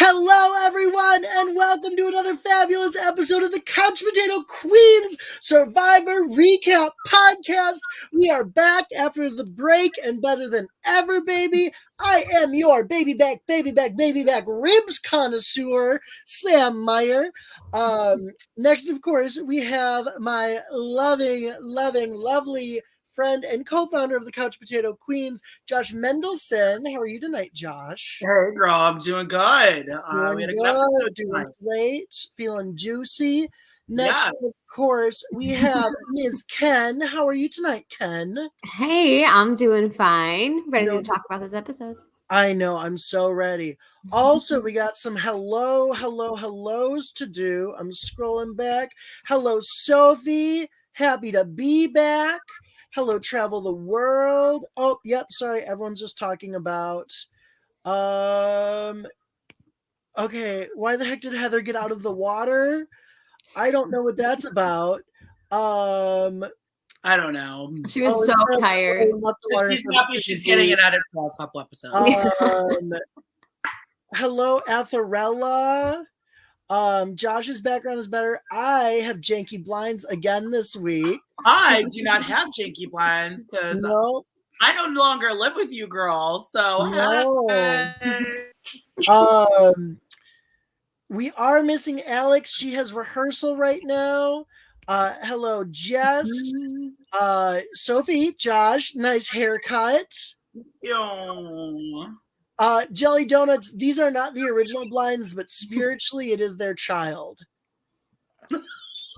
Hello, everyone, and welcome to another fabulous episode of the Couch Potato Queens Survivor Recap Podcast. We are back after the break and better than ever, baby. I am your baby back ribs connoisseur, Sam Meier. Next, of course, we have my loving, lovely friend and co-founder of the Couch Potato Queens, Josh Mendelson. How are you tonight, Josh? Hey, girl, I'm doing good. Doing we had a good, good episode doing tonight. great, feeling juicy. Next, of course, we have Ms. Ken. How are you tonight, Ken? Hey, I'm doing fine. Ready to talk about this episode. I know, I'm so ready. Also, we got some hellos to do. I'm scrolling back. Hello, Sophie. Happy to be back. Hello, Travel the World. Oh, yep, sorry, everyone's just talking about... Okay, why the heck did Heather get out of the water? I don't know what that's about. I don't know. She was so tired. She's happy she's getting it out of the last couple episodes. Hello, Atharella. Josh's background is better. I have janky blinds again this week. I do not have janky blinds because no. I no longer live with you, girl. So no. We are missing Alex. She has rehearsal right now. Hello, Jess. Sophie, Josh, nice haircut. Jelly Donuts, these are not the original blinds, but spiritually it is their child.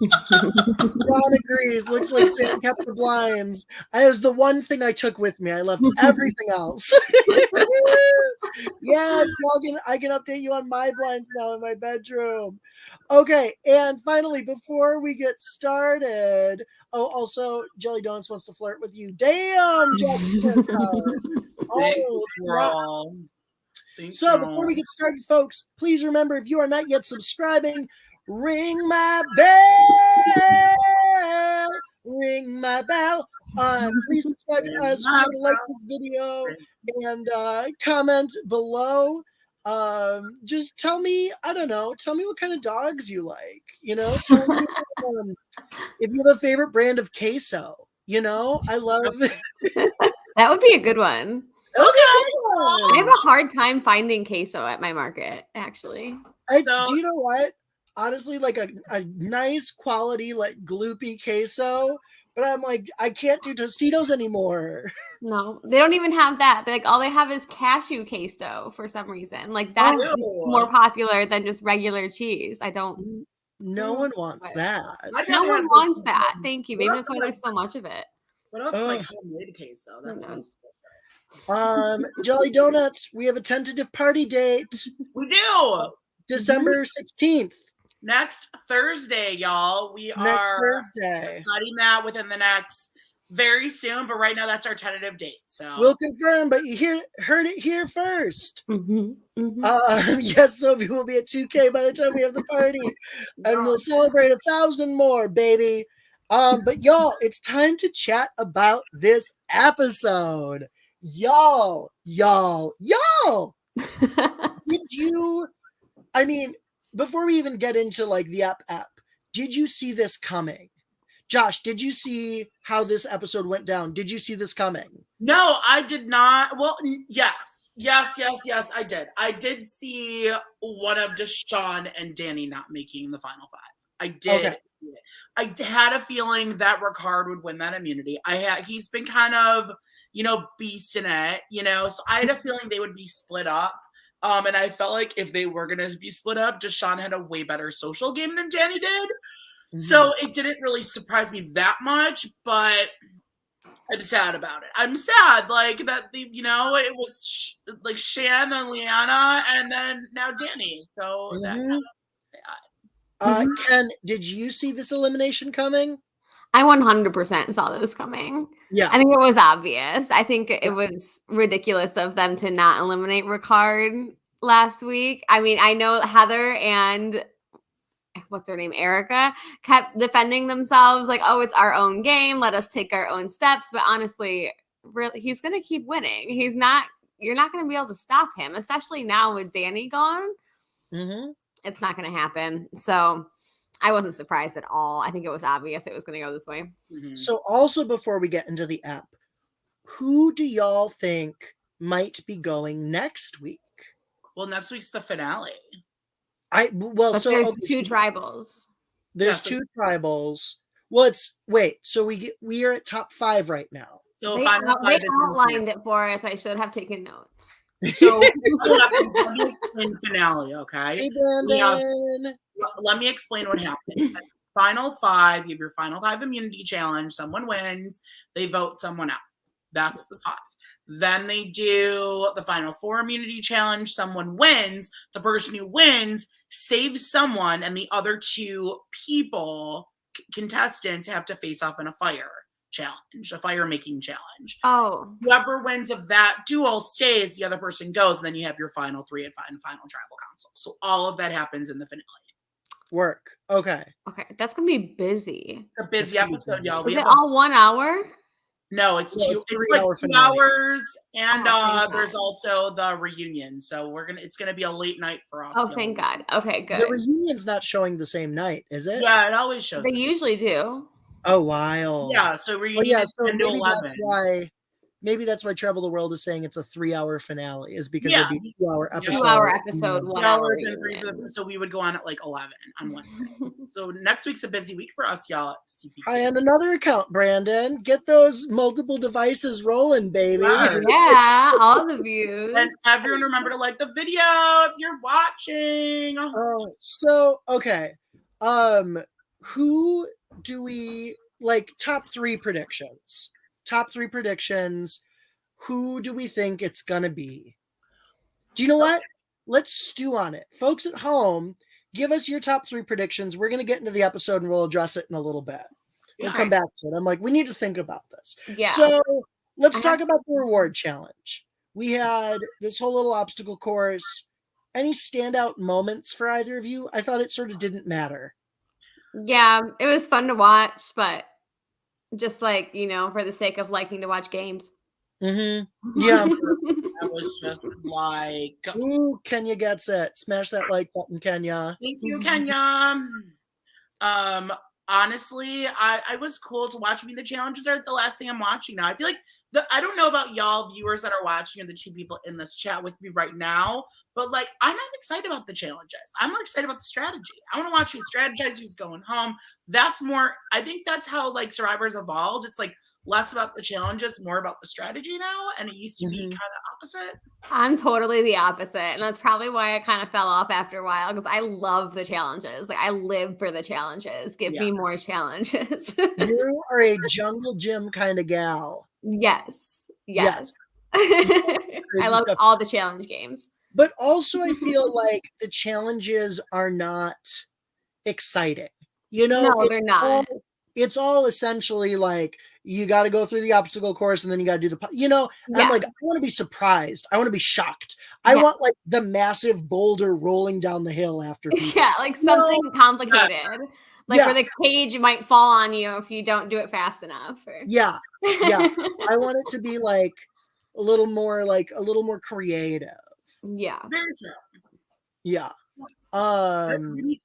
Ron agrees. Looks like Sam kept the blinds. That was the one thing I took with me. I left everything else. Yes, I can update you on my blinds now in my bedroom. Okay, and finally, before we get started, also Jelly Donuts wants to flirt with you. Damn, Jelly So before we get started, folks, please remember, if you are not yet subscribing, ring my bell. Ring my bell. Please subscribe to us. Like this video and comment below. Just tell me, I don't know, tell me what kind of dogs you like. You know, tell me if you have a favorite brand of queso. You know, I love That would be a good one. Okay. I have a hard time finding queso at my market, actually. Do you know what? Honestly, like a nice quality, like gloopy queso, but I'm like, I can't do Tostitos anymore. No, they don't even have that. All they have is cashew queso for some reason. Like that's more popular than just regular cheese. No one wants that. No one wants that. Thank you. Maybe that's why there's so much of it. What else like homemade queso? That sounds Jelly Donuts, we have a tentative party date. We do. December 16th. Next Thursday, y'all. We are deciding that within the next very soon, but right now that's our tentative date. So we'll confirm, but you heard it here first. Yes, Sophie will be at 2K by the time we have the party, and we'll celebrate 1,000 more, baby. But y'all, it's time to chat about this episode. Y'all. Did you? I mean, before we even get into like the app, did you see this coming? Josh, did you see how this episode went down? Did you see this coming? No, I did not. Well, yes, I did. I did see one of Deshawn and Danny not making the final five. I did see it. I had a feeling that Ricard would win that immunity. He's been kind of, beast in it, so I had a feeling they would be split up. And I felt like if they were going to be split up, Deshawn had a way better social game than Danny did. Mm-hmm. So it didn't really surprise me that much, but I'm sad about it. I'm sad, like, that, it was like Shan and Liana and then now Danny. So that kind of sad. Ken, did you see this elimination coming? I 100% saw this coming. Yeah. I think it was obvious. I think it was ridiculous of them to not eliminate Ricard last week. I mean, I know Heather and what's her name, Erica, kept defending themselves like, oh, it's our own game. Let us take our own steps. But honestly, really, he's going to keep winning. You're not going to be able to stop him, especially now with Danny gone. It's not going to happen. So I wasn't surprised at all. I think it was obvious it was going to go this way. So also before we get into the app, who do y'all think might be going next week? Well, next week's the finale. There's two tribals. There's two tribals. Well, so we are at top 5 right now. So they outlined it for us. I should have taken notes. So let me explain finale, okay? Hey, Brandon. Let me explain what happened. Final 5, you have your final 5 immunity challenge. Someone wins, they vote someone out. That's the 5. Then they do the final 4 immunity challenge. Someone wins. The person who wins saves someone, and the other 2 people, contestants, have to face off in a fire challenge, a fire making challenge. Oh. Whoever wins of that duel stays, the other person goes, and then you have your final 3 and final tribal council. So all of that happens in the finale. Work. Okay. That's gonna be busy. It's a busy episode, y'all. Is it all 1 hour? No, it's 2. It's like 2 hours, and there's also the reunion. So it's gonna be a late night for us. Oh, thank God. Okay, good. The reunion's not showing the same night, is it? Yeah, it always shows. They usually do. Oh, wild. Yeah, so reunion so 10 to 11. Maybe that's why Travel the World is saying it's a 3-hour finale, is because it'd be 2-hour episode, 1 hour. And 3 for the, so we would go on at like 11 on Wednesday. So next week's a busy week for us, y'all. Hi, on another account, Brandon. Get those multiple devices rolling, baby. Yeah, all the views. And everyone remember to like the video if you're watching. Okay. Who do we like? Top 3 predictions. Who do we think it's gonna be? Do you know what? Let's stew on it. Folks at home, give us your top 3 predictions. We're gonna get into the episode and we'll address it in a little bit. We'll come back to it. I'm like, we need to think about this. Yeah. So let's talk about the reward challenge. We had this whole little obstacle course. Any standout moments for either of you? I thought it sort of didn't matter. Yeah, it was fun to watch, but just like, for the sake of liking to watch games. Mm-hmm. Yeah. That was just like, ooh, Kenya gets it. Smash that like button, Kenya. Thank you, Kenya. Honestly, I was cool to watch. I mean, the challenges are the last thing I'm watching now. I feel like I don't know about y'all viewers that are watching and the 2 people in this chat with me right now, but like, I'm not excited about the challenges. I'm more excited about the strategy. I want to watch who's strategized, who's going home. That's more, I think that's how like Survivor's evolved. It's like less about the challenges, more about the strategy now. And it used to be kind of opposite. I'm totally the opposite. And that's probably why I kind of fell off after a while, because I love the challenges. Like, I live for the challenges. Give me more challenges. You are a jungle gym kind of gal. Yes. I love all the challenge games. But also I feel like the challenges are not exciting. No, they're not. It's all essentially like, you got to go through the obstacle course and then you got to do I'm like, I want to be surprised. I want to be shocked. I want like the massive boulder rolling down the hill after people. Yeah, like something complicated. Like where the cage might fall on you if you don't do it fast enough. Yeah. I want it to be like a little more creative. Yeah. Very true. Yeah. I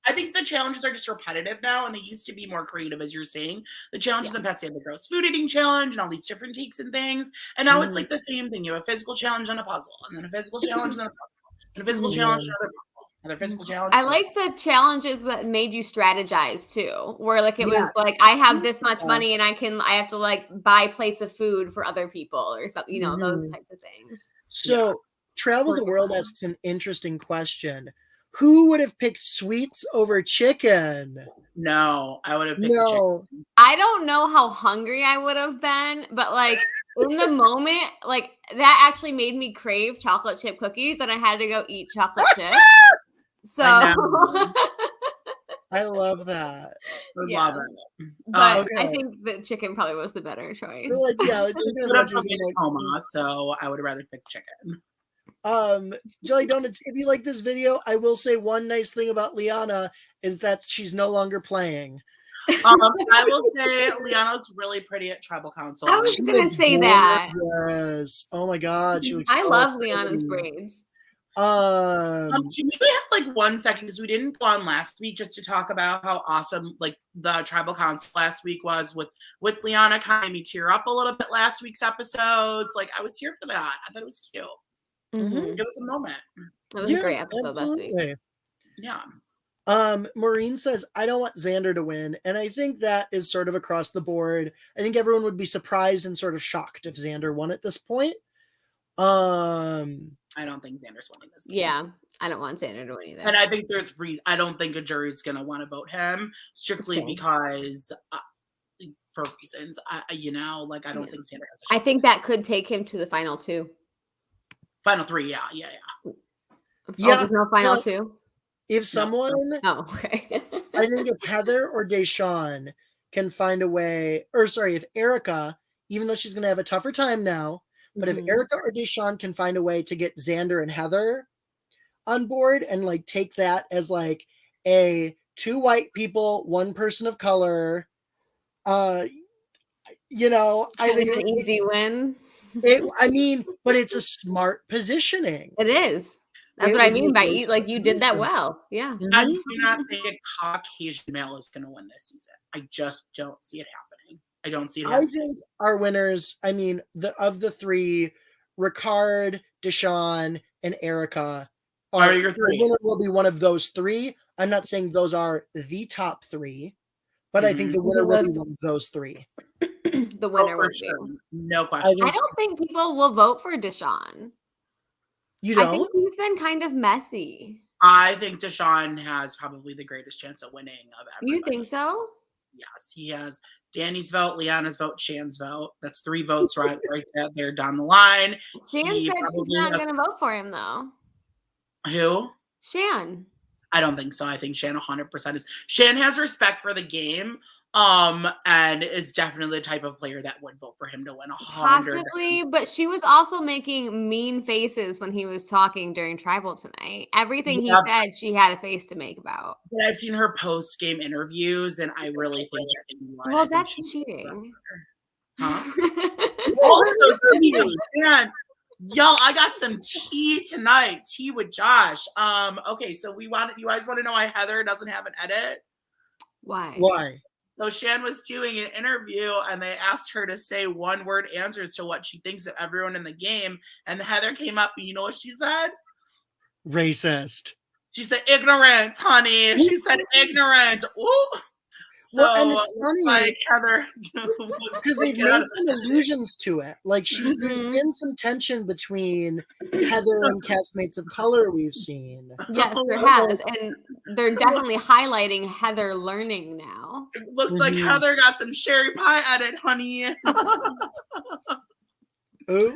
think the challenges are just repetitive now, and they used to be more creative, as you're saying. The challenges in the past, they had the gross food eating challenge and all these different takes and things. And now it's like the same thing. You have a physical challenge and a puzzle, and then a physical challenge and a puzzle, and a physical challenge and another puzzle, another physical challenge. I like the challenges that made you strategize too, where like it was like, I have this much money and I have to like buy plates of food for other people or something, those types of things. So Travel the World asks an interesting question. Who would have picked sweets over chicken? No, I would have picked chicken. I don't know how hungry I would have been, but like in the moment, like that actually made me crave chocolate chip cookies, and I had to go eat chocolate chips. So I love that. I love it. But I think the chicken probably was the better choice. Like, coma, so I would rather pick chicken. Jelly Donuts, if you like this video, I will say one nice thing about Liana is that she's no longer playing. I will say Liana looks really pretty at Tribal Council. I was gonna say that. Yes. Oh my God. I love Liana's braids. Can we have like 1 second, because we didn't go on last week, just to talk about how awesome like the tribal council last week was with Liana. Kind of made me tear up a little bit last week's episodes. Like, I was here for that. I thought it was cute. Mhm. It was a moment. That was a great episode last week. Yeah. Maureen says, I don't want Xander to win. And I think that is sort of across the board. I think everyone would be surprised and sort of shocked if Xander won at this point. I don't think Xander's winning this game. Yeah, I don't want Xander to win either. And I think there's I don't think a jury's going to want to vote him strictly because for reasons, you know, like I don't think Xander has a chance. I think that could take him to the final 2. Final 3, yeah. Oh, there's no final 2? If someone, okay. I think if Heather or Deshawn can find a way, or sorry, if Erica, even though she's going to have a tougher time now, but if Erica or Deshawn can find a way to get Xander and Heather on board and like take that as like a 2 white people, 1 person of color, you know, I think an easy win. I mean, but it's a smart positioning. It is. That's what I mean by like you did that well. Yeah. I do not think a Caucasian male is going to win this season. I just don't see it happening. I don't see it happening. I think our winners, I mean, of the 3, Ricard, Deshawn, and Erica are your 3. The winner will be one of those 3. I'm not saying those are the top 3, but I think the winner will be one of those 3. The winner will be. No question. I don't think people will vote for Deshawn. You don't? I think he's been kind of messy. I think Deshawn has probably the greatest chance of winning of everybody. You think so? Yes, he has Danny's vote, Liana's vote, Shan's vote. That's 3 votes right there down the line. Shan said she's not going to vote for him, though. Who? Shan. I don't think so. I think Shan 100% is. Shan has respect for the game, and is definitely the type of player that would vote for him to win 100. Possibly, but she was also making mean faces when he was talking during Tribal tonight. Everything he said, she had a face to make about. But I've seen her post-game interviews, and I really think that she won. Well, that's cheating. Huh? Also, Shan. Y'all, I got some tea tonight. Tea with Josh. Okay, so you guys want to know why Heather doesn't have an edit? Why? So Shan was doing an interview and they asked her to say 1-word answers to what she thinks of everyone in the game. And Heather came up and you know what she said? Racist. She said ignorant, honey. She said ignorant. Ooh. So, well, and it's funny, like Heather, because they've made some allusions to it. Like there's been some tension between Heather and castmates of color we've seen. Yes, there has, and they're definitely highlighting Heather learning now. It looks like Heather got some cherry pie edit, honey. Oh,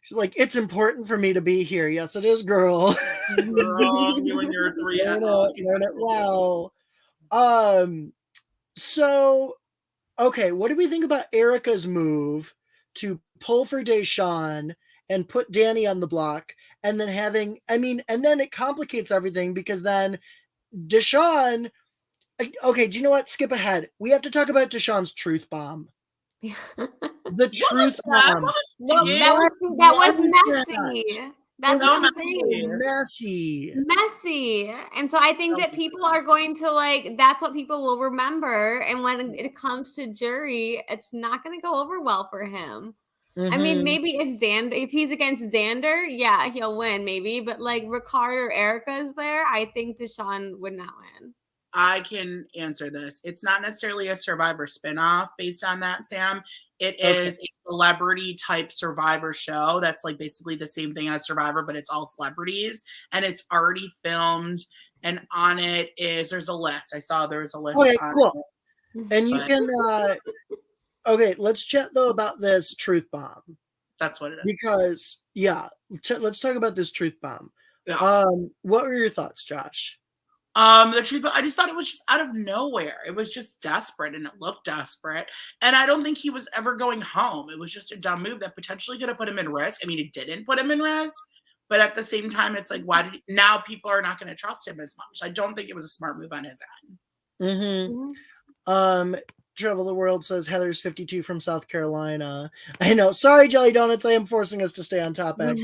she's like, it's important for me to be here. Yes, it is, girl. Girl, you and your 3. Learn it well. So, okay, what do we think about Erica's move to pull for Deshawn and put Danny on the block and then and then it complicates everything because then Deshawn, okay, do you know what? Skip ahead. We have to talk about Deshawn's truth bomb. The truth bomb. That was messy. That's messy. And so I think that people are going to that's what people will remember. And when it comes to jury, it's not going to go over well for him. I mean, maybe if he's against Xander, yeah, he'll win maybe. But Ricard or Erica is there, I think Deshawn would not win. I can answer this. It's not necessarily a Survivor spinoff based on that, Sam. It is a celebrity type Survivor show that's basically the same thing as Survivor, but it's all celebrities and it's already filmed. And on it there's a list. I saw there was a list. Okay, cool. And you can, okay, let's chat though about this truth bomb. That's what it is. Because, let's talk about this truth bomb. Yeah. What were your thoughts, Josh? The truth, I just thought it was just out of nowhere. It was just desperate and it looked desperate. And I don't think he was ever going home. It was just a dumb move that potentially could have put him in risk. I mean, it didn't put him in risk, but at the same time, it's now people are not going to trust him as much. I don't think it was a smart move on his end. Travel the World says Heather's 52 from South Carolina. I know. Sorry, Jelly Donuts. I am forcing us to stay on topic.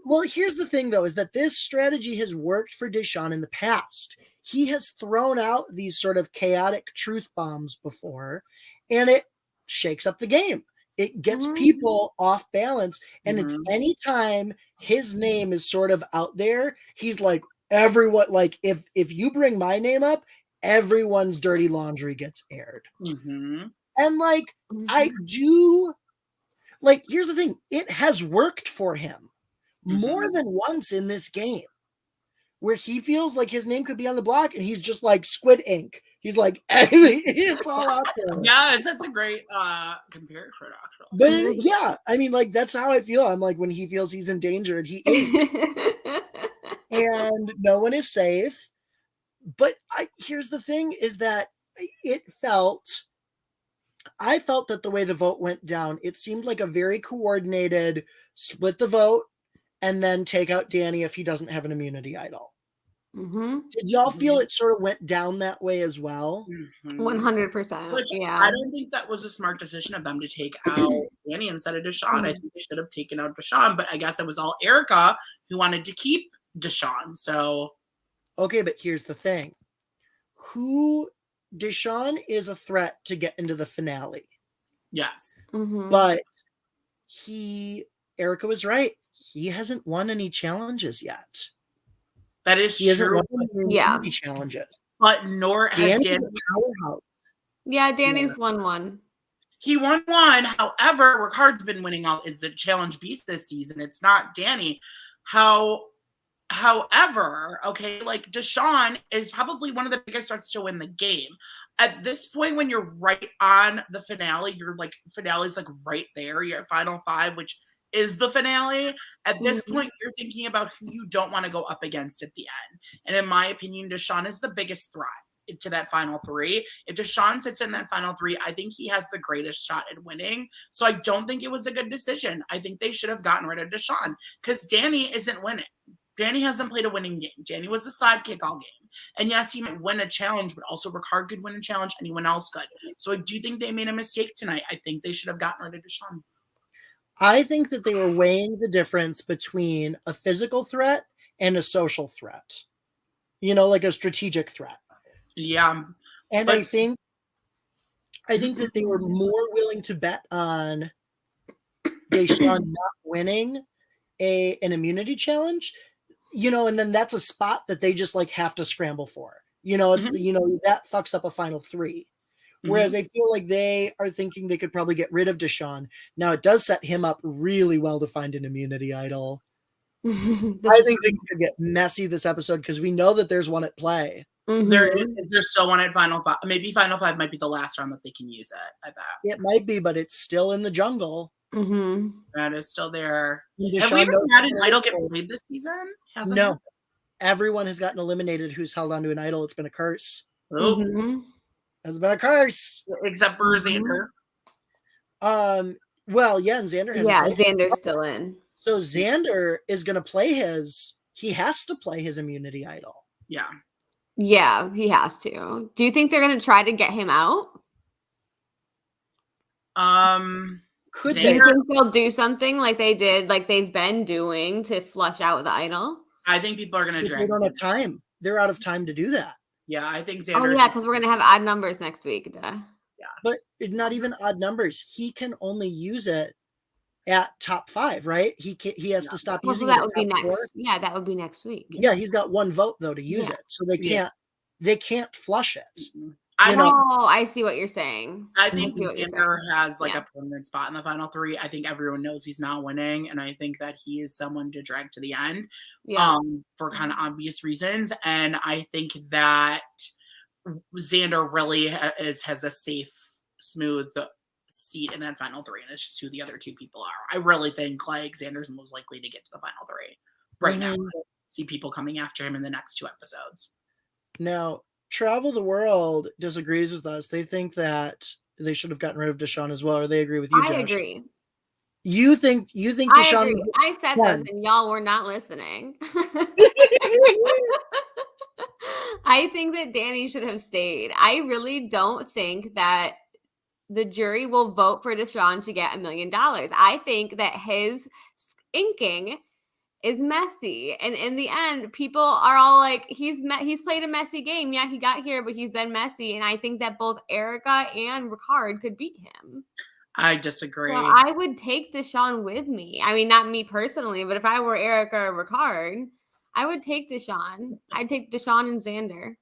Well, here's the thing, though, is that this strategy has worked for Deshaun in the past. He has thrown out these sort of chaotic truth bombs before, and it shakes up the game. It gets people off balance, and it's anytime his name is sort of out there, he's like, everyone, like, if you bring my name up, everyone's dirty laundry gets aired. And, like, I do, like, here's the thing. It has worked for him more than once in this game, where he feels like his name could be on the block and he's just like Squid Ink. He's like, it's all out there. Yes, that's a great comparison, actually. But yeah, I mean, like, that's how I feel. I'm like, when he feels he's endangered, he inks. And no one is safe. But here's the thing, is that I felt that the way the vote went down, it seemed like a very coordinated split the vote and then take out Danny if he doesn't have an immunity idol. Did y'all feel it sort of went down that way as well? 100%. Which I don't think that was a smart decision of them to take out Danny instead of Deshaun. I think they should have taken out Deshaun, but I guess it was all Erica who wanted to keep Deshaun. So, okay, but here's the thing: Deshaun is a threat to get into the finale. Yes, but Erica was right. He hasn't won any challenges yet. That is he true. Any challenges. But nor has Danny's a powerhouse. Yeah, Danny's won one. He won one. However, Ricard's been winning all is the challenge beast this season. It's not Danny. However, okay, like Deshaun is probably one of the biggest threats to win the game. At this point, when you're right on the finale, finale's like right there. You're at final 5, which is the finale. At this point, you're thinking about who you don't want to go up against at the end. And in my opinion, Deshaun is the biggest threat to that final 3. If Deshaun sits in that final 3, I think he has the greatest shot at winning. So I don't think it was a good decision. I think they should have gotten rid of Deshaun because Danny isn't winning. Danny hasn't played a winning game. Danny was the sidekick all game. And yes, he might win a challenge, but also Ricard could win a challenge. Anyone else could. So I do think they made a mistake tonight. I think they should have gotten rid of Deshaun. I think that they were weighing the difference between a physical threat and a social threat. Like a strategic threat. Yeah. And I think that they were more willing to bet on Deshaun not winning an immunity challenge, and then that's a spot that they just like have to scramble for. It's that fucks up a final 3. Whereas I feel like they are thinking they could probably get rid of Deshaun. Now it does set him up really well to find an immunity idol. I think things could get messy this episode because we know that there's one at play. There is. Is there still one at Final 5? Maybe Final 5 might be the last round that they can use it. I bet it might be, but it's still in the jungle. That is still there. Have we ever had an idol get played this season? No. Everyone has gotten eliminated who's held onto an idol. It's been a curse. It's been a curse. Except for Xander. Well, yeah, and Xander has. Yeah, Xander's still in. So Xander is going to play he has to play his immunity idol. Yeah. Yeah, he has to. Do you think they're going to try to get him out? Could do you think they'll do something like they did, like they've been doing to flush out the idol? I think people are going to drag. They don't have time. They're out of time to do that. Yeah, I think Xander. Oh yeah, because we're going to have odd numbers next week. Duh. Yeah, but not even odd numbers. He can only use it at top 5, right? He has to stop using it. So that would be next. 4. Yeah, that would be next week. Yeah, he's got 1 vote though to use it, so they can't flush it. I see what you're saying. I think Xander has like a permanent spot in the final 3. I think everyone knows he's not winning, and I think that he is someone to drag to the end, for kind of obvious reasons. And I think that Xander really has a safe, smooth seat in that final 3, and it's just who the other 2 people are. I really think like Xander's most likely to get to the final 3 right now. I see people coming after him in the next 2 episodes. Now, Travel the World disagrees with us. They think that they should have gotten rid of Deshaun as well, or they agree with you, Josh? I agree. You think Deshaun? I agree. I said this, and y'all were not listening. I think that Danny should have stayed. I really don't think that the jury will vote for Deshaun to get $1 million. I think that his inking is messy. And in the end, people are all like, he's played a messy game. Yeah, he got here, but he's been messy. And I think that both Erica and Ricard could beat him. I disagree. So I would take Deshawn with me. I mean, not me personally, but if I were Erica or Ricard, I would take Deshawn. I'd take Deshawn and Xander.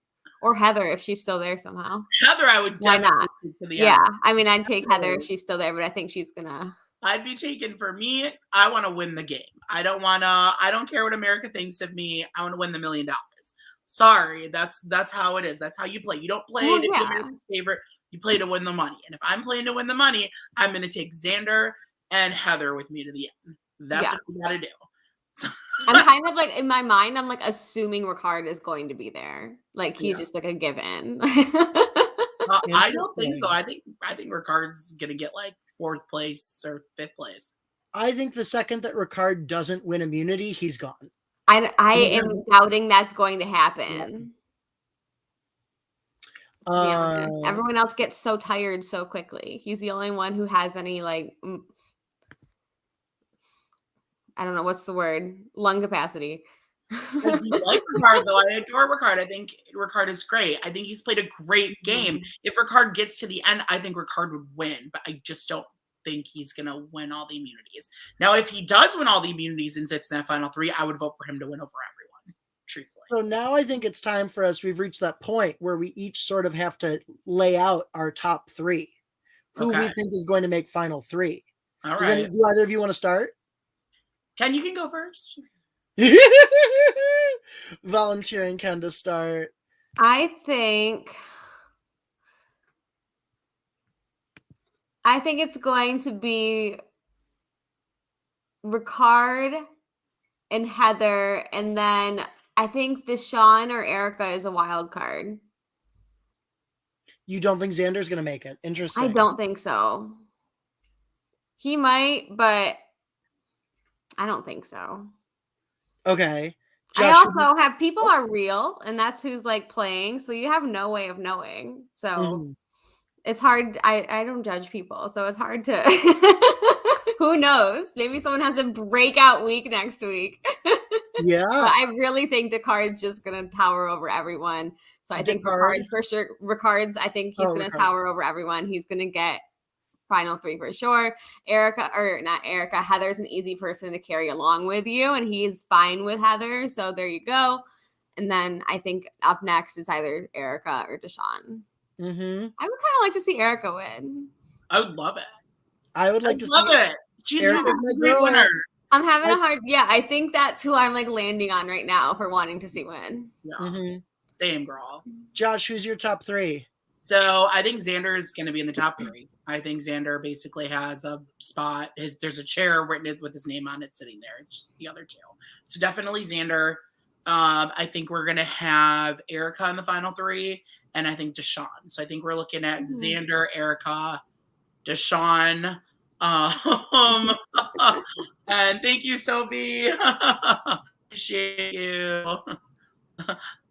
Or Heather if she's still there somehow. Heather, I would Why definitely not? take to the Yeah, end. I mean, I'd take Heather if she's still there, but I think she's gonna. I'd be taken for me. I want to win the game. I don't care what America thinks of me. I want to win the $1 million. Sorry, that's how it is. That's how you play. You don't play to be America's favorite. You play to win the money. And if I'm playing to win the money, I'm going to take Xander and Heather with me to the end. That's what you got to do. So. I'm kind of like, in my mind, I'm like assuming Ricard is going to be there. Like he's just like a given. I don't think so. I think Ricard's gonna get like 4th place or 5th place. I think the second that Ricard doesn't win immunity, he's gone. I am doubting that's going to happen. To be honest, everyone else gets so tired so quickly. He's the only one who has any like. I don't know what's the word, lung capacity. I do like Ricard though. I adore Ricard. I think Ricard is great. I think he's played a great game. If Ricard gets to the end, I think Ricard would win, but I just don't think he's gonna win all the immunities. Now, if he does win all the immunities and sits in that final 3, I would vote for him to win over everyone. Truthfully. So now I think it's time for us. We've reached that point where we each sort of have to lay out our top 3, who we think is going to make final 3. All right. Do either of you want to start? Ken, you can go first. Volunteering Ken to start. I think it's going to be Ricard and Heather, and then I think Deshawn or Erica is a wild card. You don't think Xander's going to make it? Interesting. I don't think so. He might, but I don't think so. Okay. Josh, I also have people are real, and that's who's like playing. So you have no way of knowing. So it's hard. I don't judge people, so it's hard to. Who knows? Maybe someone has a breakout week next week. Yeah. But I really think Ricard's just gonna tower over everyone. So I think Ricard's for sure. Ricard's. I think he's gonna tower over everyone. He's gonna get final 3 for sure. Heather's an easy person to carry along with you, and he's fine with Heather. So there you go. And then I think up next is either Erica or Deshawn. I would kind of like to see Erica win. I would love it. I would like to love see it. She's a great winner. I'm having a hard. Yeah, I think that's who I'm like landing on right now for wanting to see win. Yeah. Same girl. Josh, who's your top 3? So I think Xander is going to be in the top 3. I think Xander basically has a spot. There's a chair written with his name on it sitting there. It's the other 2. So definitely Xander. I think we're going to have Erica in the final 3, and I think Deshawn. So I think we're looking at Xander, Erica, Deshawn. And thank you, Sophie. Appreciate you.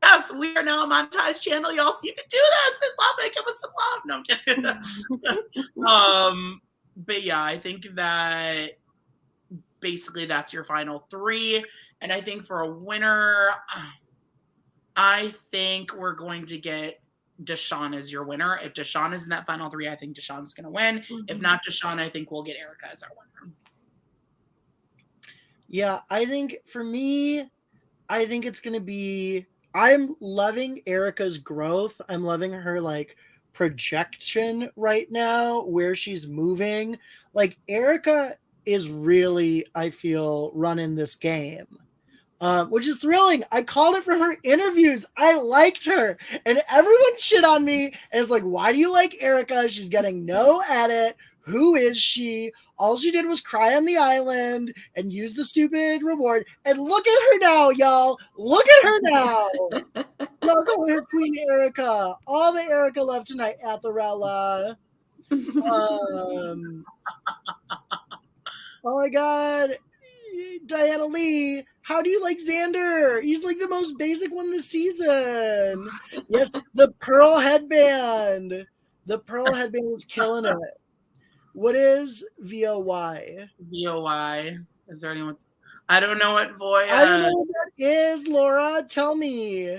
Yes, we are now a monetized channel, y'all. So you can do this and love it. Give us some love. No, I'm kidding. But yeah, I think that basically that's your final 3. And I think for a winner, I think we're going to get Deshawn as your winner. If Deshawn is in that final 3, I think Deshawn's going to win. If not Deshawn, I think we'll get Erica as our winner. Yeah, I think for me, I think it's going to be, I'm loving Erica's growth. I'm loving her like projection right now, where she's moving. Like Erica is really, I feel, running this game. Which is thrilling. I called it from her interviews. I liked her. And everyone shit on me. And it's like, why do you like Erica? She's getting no edit. Who is she? All she did was cry on the island and use the stupid reward. And look at her now, y'all. Look at her now. Y'all call her Queen Erica. All the Erica love tonight, Atharella. Oh my God. Diana Lee, how do you like Xander? He's like the most basic one this season. Yes, the pearl headband. The pearl headband is killing it. What is VOY? VOY. Is there anyone? I don't know what boy. I don't know what that is, Laura. Tell me.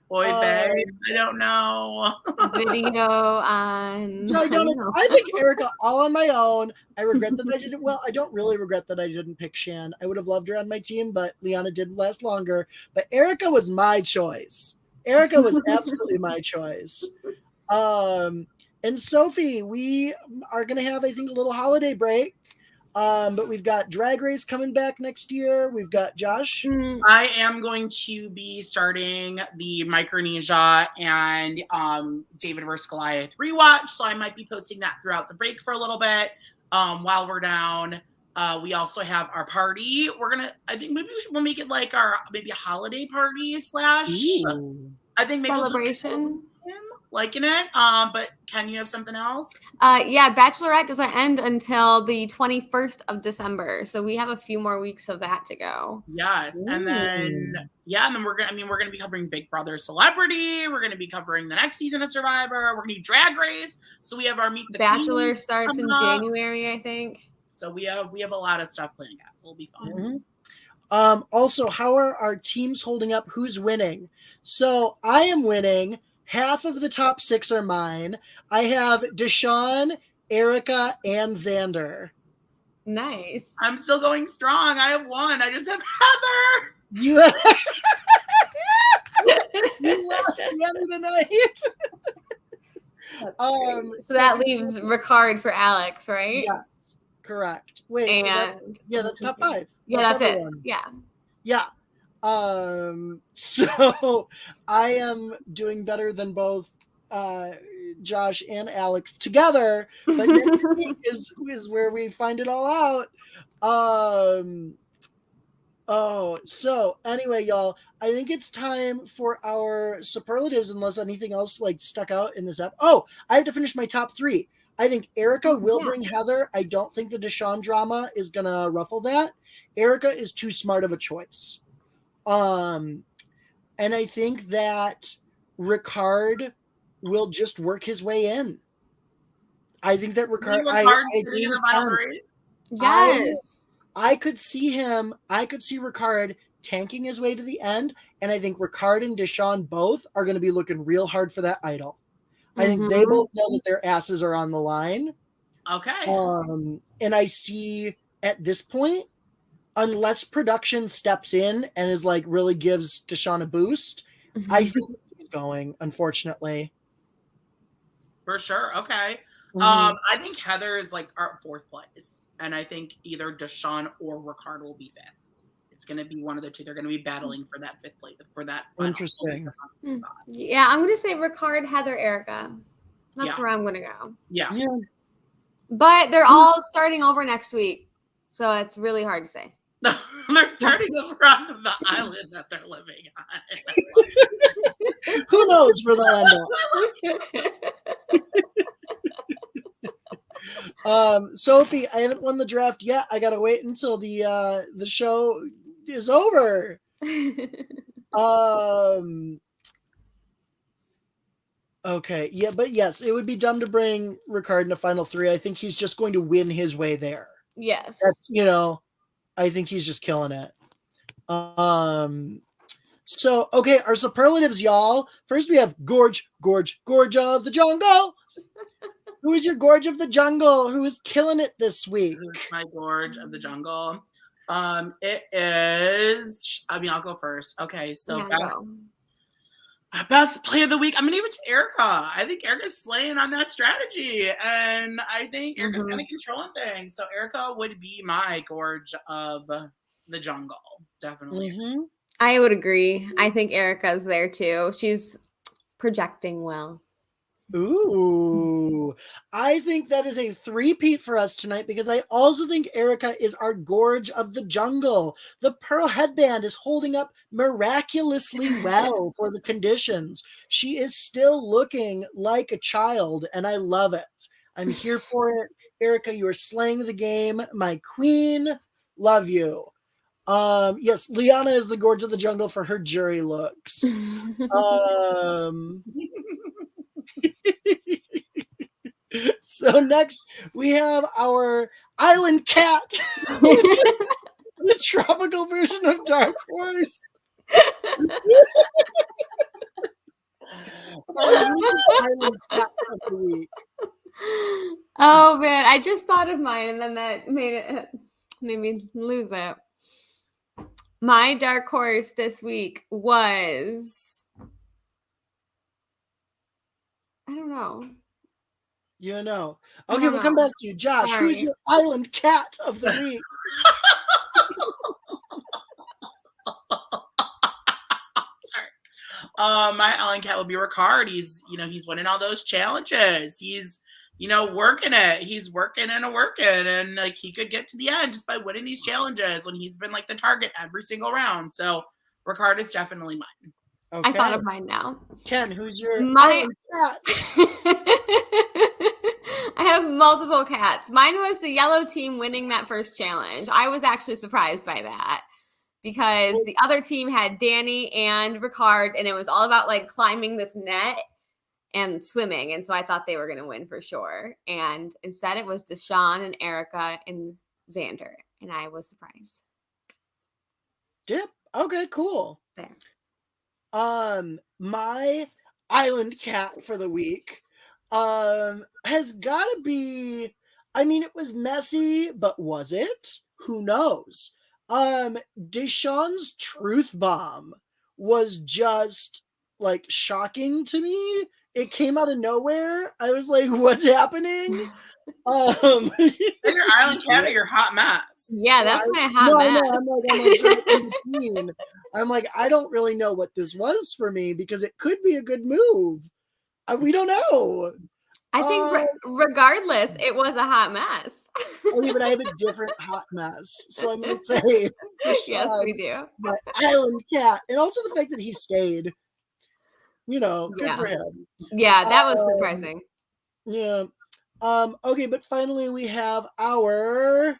Boy, babe. I don't know. Video on. So I picked Erica all on my own. I regret that I didn't. Well, I don't really regret that I didn't pick Shan. I would have loved her on my team, but Liana did last longer. But Erica was my choice. Erica was absolutely my choice. And Sophie, we are going to have, I think, a little holiday break. But we've got Drag Race coming back next year. We've got Josh. I am going to be starting the Micronesia and David vs. Goliath rewatch, so I might be posting that throughout the break for a little bit while we're down. We also have our party. I think maybe we'll make it like our maybe a holiday party / I think maybe celebration. Liking it. But Ken, you have something else? Yeah, Bachelorette doesn't end until the 21st of December, so we have a few more weeks of that to go. Yes, and then we're gonna be covering Big Brother Celebrity. We're gonna be covering the next season of Survivor. We're gonna do Drag Race. So we have our Meet the Bachelor Queens starts in January, I think. So we have a lot of stuff planned out. So it'll be fun. Also, how are our teams holding up? Who's winning? So I am winning. Half of the top 6 are mine. I have Deshawn, Erica, and Xander. Nice. I'm still going strong. I have 1. I just have Heather. You lost Xander tonight. So that leaves Ricard for Alex, right? Yes, correct. Wait, and that's top 5. Yeah, that's everyone. It. Yeah. So I am doing better than both Josh and Alex together, but next week is where we find it all out. So anyway, y'all, I think it's time for our superlatives, unless anything else like stuck out in this app. Oh, I have to finish my top 3. I think Erica will bring Heather. I don't think the Deshawn drama is gonna ruffle that. Erica is too smart of a choice. And I think that Ricard will just work his way in. I think that Ricard. Yes. I could see Ricard tanking his way to the end, and I think Ricard and Deshawn both are going to be looking real hard for that idol. I think they both know that their asses are on the line. Okay. And I see at this point, unless production steps in and is like really gives Deshawn a boost, I think he's going, unfortunately. For sure. Okay. I think Heather is like our 4th place, and I think either Deshawn or Ricard will be 5th. It's going to be one of the two. They're going to be battling for that 5th place, for that. Interesting. Yeah, I'm going to say Ricard, Heather, Erica. That's where I'm going to go. Yeah. But they're all starting over next week, so it's really hard to say. They're starting over on the island that they're living on. Who knows where they'll end up? Sophie, I haven't won the draft yet. I gotta wait until the show is over. Okay, yeah, but yes, it would be dumb to bring Ricard in the final 3. I think he's just going to win his way there. Yes, that's I think he's just killing it. So, okay, our superlatives, y'all. First, we have Gorge of the Jungle. Who is your Gorge of the Jungle? Who is killing it this week? My Gorge of the Jungle. It is. I'll go first. Okay, so best play of the week. I'm gonna give it to Erica. I think Erica's slaying on that strategy, and I think Erica's kind of controlling things. So Erica would be my Gorge of the Jungle, definitely. I would agree. I think Erica's there too. She's projecting well. Ooh, I think that is a 3-peat for us tonight, because I also think Erica is our Gorge of the Jungle. The pearl headband is holding up miraculously well for the conditions. She is still looking like a child, and I love it. I'm here for it. Erica, you are slaying the game. My queen, love you. Yes, Liana is the Gorge of the Jungle for her jury looks. So next we have our island cat, The tropical version of Dark Horse. Island cat of the week. Oh man, I just thought of mine, and then that made me lose it. My dark horse this week was, I don't know. You don't know. Okay, we'll come back to you. Josh, Sorry. who's your island cat of the week? My island cat would be Ricard. He's winning all those challenges. He's, working it. He's working, and like he could get to the end just by winning these challenges when he's been like the target every single round. So Ricard is definitely mine. Okay. I thought of mine now. Ken, who's your island cat? I have multiple cats. Mine was the yellow team winning that first challenge. I was actually surprised by that because the other team had Danny and Ricard, and it was all about like climbing this net and swimming. And so I thought they were going to win for sure. And instead it was Deshawn and Erica and Xander. And I was surprised. Yep. Okay, cool. There. My island cat for the week has got to be, I mean, it was messy, but was it? Who knows? Deshawn's truth bomb was just like shocking to me. It came out of nowhere. I was like, what's happening? Your island cat or your hot mess? Yeah, that's my hot mess. I'm like, I don't really know what this was for me because it could be a good move. We don't know. I think regardless, it was a hot mess. Okay, but I have a different hot mess. So I'm going to say, yes, we do. My island cat. And also the fact that he stayed. Good for him. Yeah, that was surprising. Yeah. Okay, but finally we have our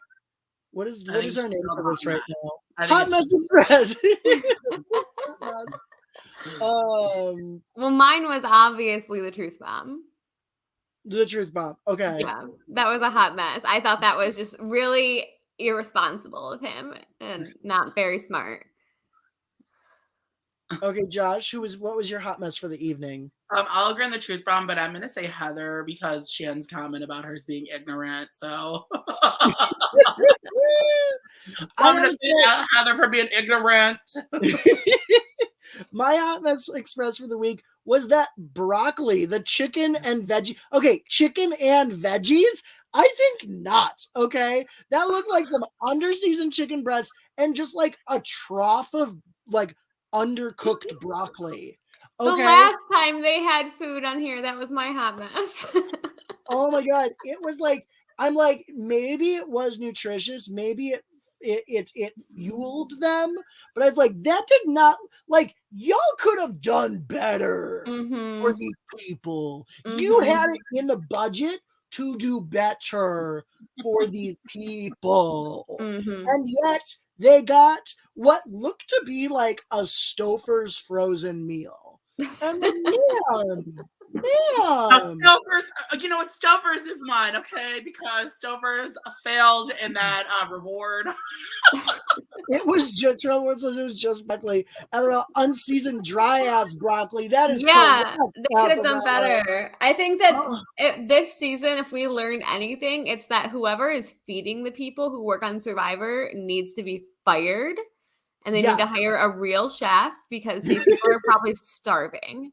what is our name for this right now? Hot Mess Express. Well, mine was obviously the truth bomb. The truth bomb. Okay. Yeah, that was a hot mess. I thought that was just really irresponsible of him and not very smart. Okay, Josh, what was your hot mess for the evening? I'll agree on the truth bomb, but I'm gonna say Heather because Shan's comment about hers being ignorant. So I'm gonna say Heather for being ignorant. My hot mess express for the week was that broccoli, the chicken and veggie. Okay, chicken and veggies? I think not. Okay, that looked like some underseasoned chicken breasts and just like a trough of like undercooked broccoli. Okay? The last time they had food on here, that was my hot mess. Oh my god, it was like, I'm like, maybe it was nutritious, maybe it fueled them, but I was like, that did not, like, y'all could have done better for these people. You had it in the budget to do better for these people, and yet they got what looked to be like a Stouffer's frozen meal. And man. Stouffer's, you know what? Stouffer's is mine, okay? Because Stouffer's failed in that reward. It was just broccoli. And unseasoned dry ass broccoli. That is they could have done better. I think that this season, if we learned anything, it's that whoever is feeding the people who work on Survivor needs to be fired, and they need to hire a real chef because these people are probably starving.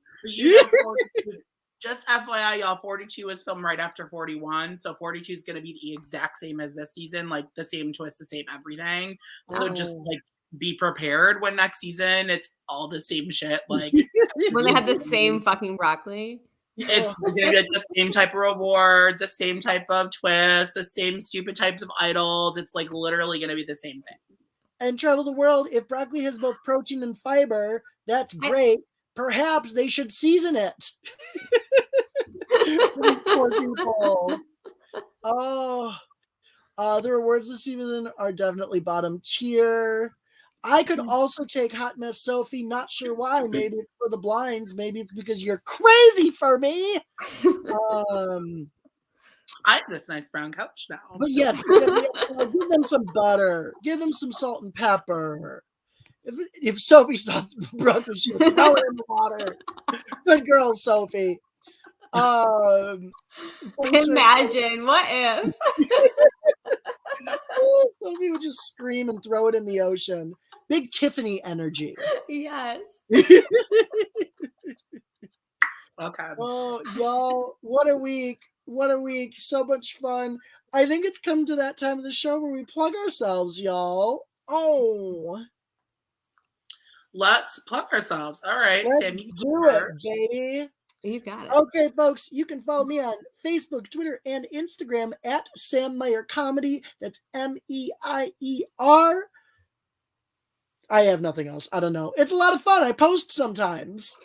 Just FYI, y'all, 42 was filmed right after 41, so 42 is going to be the exact same as this season, like the same twist, the same everything. So just like be prepared when next season it's all the same shit. Like when they have the same fucking broccoli. It's going to get the same type of rewards, the same type of twists, the same stupid types of idols. It's like literally going to be the same thing. And Travel the World, if broccoli has both protein and fiber, that's great. Perhaps they should season it. These poor people. The rewards this season are definitely bottom tier. I could also take Hot Mess Sophie. Not sure why. Maybe it's for the blinds. Maybe it's because you're crazy for me. I have this nice brown couch now. But yes, give them some butter. Give them some salt and pepper. If Sophie brought this, she would throw it in the water. Good girl, Sophie. Imagine, what if? Sophie would just scream and throw it in the ocean. Big Tiffany energy. Yes. Okay. Oh, y'all, what a week. What a week. So much fun. I think it's come to that time of the show where we plug ourselves, y'all. Oh. Let's plug ourselves. All right, Let's Sam, you do it, baby. You got it. Okay, folks, you can follow me on Facebook, Twitter, and Instagram at Sam Meier Comedy. That's Meier. I have nothing else. I don't know. It's a lot of fun. I post sometimes.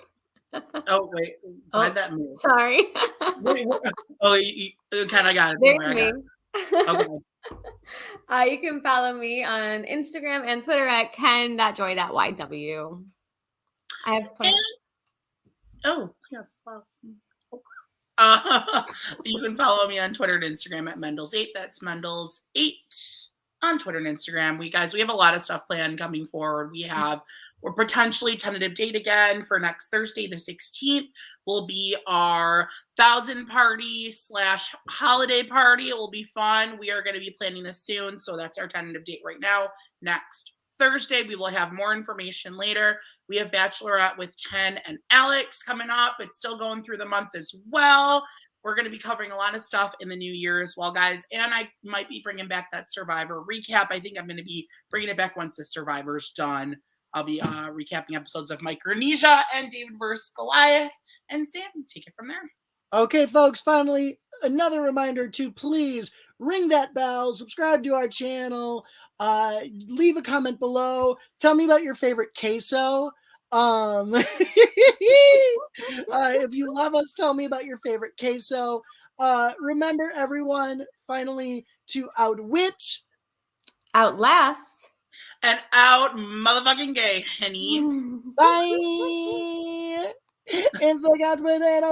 Oh, wait. Why'd that move? Sorry. Oh, you kind of got it. There's me. Okay. You can follow me on Instagram and Twitter at ken.joy.yw. I have plenty. Oh, that's slow. You can follow me on Twitter and Instagram at Mendels8. That's Mendels8 on Twitter and Instagram. We have a lot of stuff planned coming forward. We're potentially tentative date again for next Thursday, the 16th, will be our 1,000 party / holiday party. It will be fun. We are going to be planning this soon. So that's our tentative date right now. Next Thursday, we will have more information later. We have Bachelorette with Ken and Alex coming up. It's still going through the month as well. We're going to be covering a lot of stuff in the new year as well, guys. And I might be bringing back that Survivor recap. I think I'm going to be bringing it back once the Survivor's done. I'll be recapping episodes of Micronesia and David vs. Goliath. And Sam, take it from there. Okay, folks, finally, another reminder to please ring that bell, subscribe to our channel, leave a comment below, tell me about your favorite queso. If you love us, tell me about your favorite queso. Remember, everyone, finally, to outwit, Outlast, and out motherfucking gay, honey. bye! It's the Couch Potato